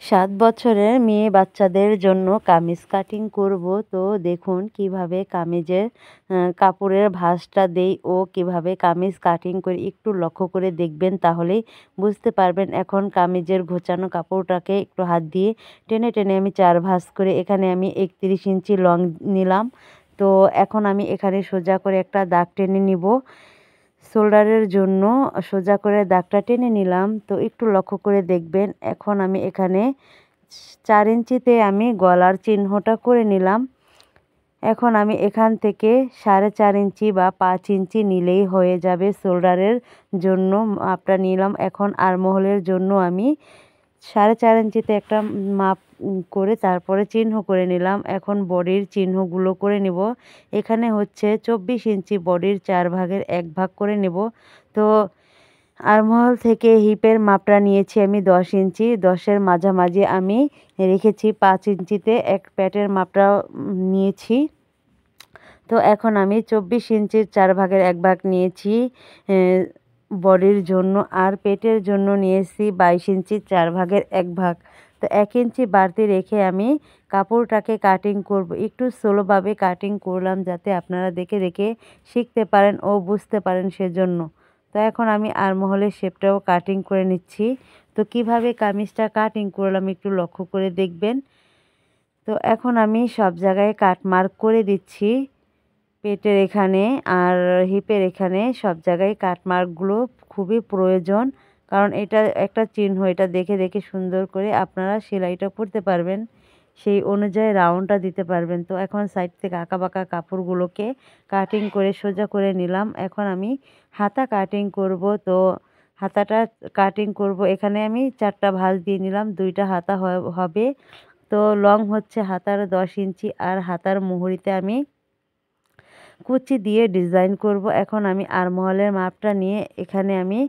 7 বছরের মেয়ে বাচ্চাদের জন্য কামিজ কাটিং করব। তো দেখুন কিভাবে কামিজের কাপড়ের ভাঁজটা দেই ও কিভাবে কামিজ কাটিং করি একটু লক্ষ্য করে দেখবেন, তাহলেই বুঝতে পারবেন। এখন কামিজের ঘোচানো কাপড়টাকে একটু হাত দিয়ে টেনে টেনে আমি 4 ভাঁজ করে এখানে আমি 31 ইঞ্চি লং নিলাম। তো এখন আমি এখানে সোজা করে একটা দাগ টেনে নিব। শোল্ডারের জন্য সোজা করে দাগটা টেনে নিলাম। তো একটু লক্ষ্য করে দেখবেন। এখন আমি এখানে 4 ইঞ্চিতে আমি গলার চিহ্নটা করে নিলাম। এখন আমি এখান থেকে 4.5 ইঞ্চি বা 5 ইঞ্চি নিলেই হয়ে যাবে। শোল্ডারের জন্য মাপটা নিলাম। এখন আর্মহোলের জন্য আমি 4.5 ইঞ্চিতে একটা মাপ করে তারপরে চিহ্ন করে নিলাম। এখন বডির চিহ্নগুলো করে নিব। এখানে হচ্ছে 24 ইঞ্চি বডির 4 ভাগের 1 ভাগ করে নেব। তো আর্মহোল থেকে হিপের মাপটা নিয়েছি আমি 10 ইঞ্চি। 10-এর মাঝামাঝি আমি রেখেছি 5 ইঞ্চিতে প্যাটের মাপটা নিয়েছি। তো এখন আমি 24 ইঞ্চির 4 ভাগের 1 ভাগ নিয়েছি বডির জন্য, আর পেটের জন্য নিয়েছি 22 ইঞ্চির 4 ভাগের 1 ভাগ। তো 1 ইঞ্চি বাড়তি রেখে আমি কাপড়টাকে কাটিং করব। একটু স্লোভাবে কাটিং করলাম যাতে আপনারা দেখে দেখে শিখতে পারেন ও বুঝতে পারেন সেজন্য। তো এখন আমি আর্মহোলের শেপটাও কাটিং করে নিচ্ছি। তো কিভাবে কামিজটা কাটিং করলাম একটু লক্ষ্য করে দেখবেন। তো এখন আমি সব জায়গায় কাট মার্ক করে দিচ্ছি। পেটের এখানে আর হিপের এখানে সব জায়গায় কাট মার্কগুলো খুবই প্রয়োজন, কারণ এটা একটা চিহ্ন। এটা দেখে দেখে সুন্দর করে আপনারা সেলাইটা করতে পারবেন, সেই অনুযায়ী রাউন্ডটা দিতে পারবেন। তো এখন সাইড থেকে আঁকাবাঁকা কাপড়গুলোকে কাটিং করে সোজা করে নিলাম। এখন আমি হাতা কাটিং করব। তো হাতাটা কাটিং করব, এখানে আমি 4টা ভাঁজ দিয়ে নিলাম, 2টা হাতা হবে। তো লং হচ্ছে হাতার 10 ইঞ্চি, আর হাতার মুহুরিতে আমি কুচি দিয়ে ডিজাইন করব। এখন আমি আর্মহোলের মাপটা নিয়ে এখানে আমি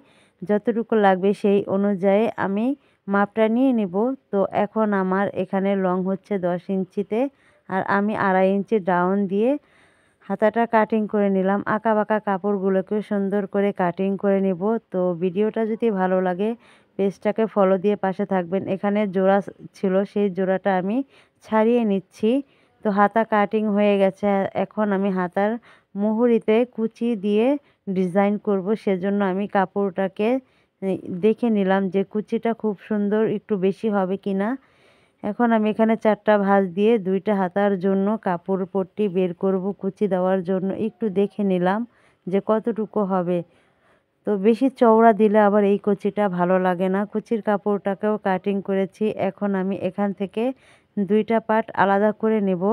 যতটুকু লাগবে সেই অনুযায়ী আমি মাপটা নিয়ে নিব। তো এখন আমার এখানে লং হচ্ছে 10 ইঞ্চিতে, আর আমি 2.5 ইঞ্চি ডাউন দিয়ে হাতাটা কাটিং করে নিলাম। আঁকাবাঁকা কাপড়গুলোকে সুন্দর করে কাটিং করে নেব। তো ভিডিওটা যদি ভালো লাগে পেজটাকে ফলো দিয়ে পাশে থাকবেন। এখানে জোড়া ছিল, সেই জোড়াটা আমি ছাড়িয়ে নিচ্ছি। তো হাতা কাটিং হয়ে গেছে। এখন আমি হাতার মুহুরিতে কুচি দিয়ে ডিজাইন করব, সেজন্য আমি কাপড়টাকে দেখে নিলাম যে কুচিটা খুব সুন্দর একটু বেশি হবে কিনা। এখন আমি এখানে 4টা ভাঁজ দিয়ে 2টা হাতার জন্য কাপড় পট্টি বের করব কুচি দেওয়ার জন্য। একটু দেখে নিলাম যে কতটুকু হবে। তো বেশি চওড়া দিলে আবার এই কুচিটা ভালো লাগে না। কুচির কাপড়টাকেও কাটিং করেছি। এখন আমি এখান থেকে 2টা পার্ট আলাদা করে নেব।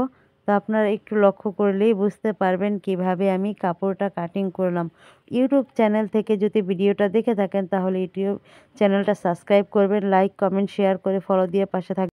তো আপনারা একটু লক্ষ্য করলেই বুঝতে পারবেন কিভাবে আমি কাপড়টা কাটিং করলাম। ইউটিউব চ্যানেল থেকে যদি ভিডিওটা দেখে থাকেন তাহলে ইউটিউব চ্যানেলটা সাবস্ক্রাইব করবেন, লাইক কমেন্ট শেয়ার করে ফলো দিয়ে পাশে থাকবেন।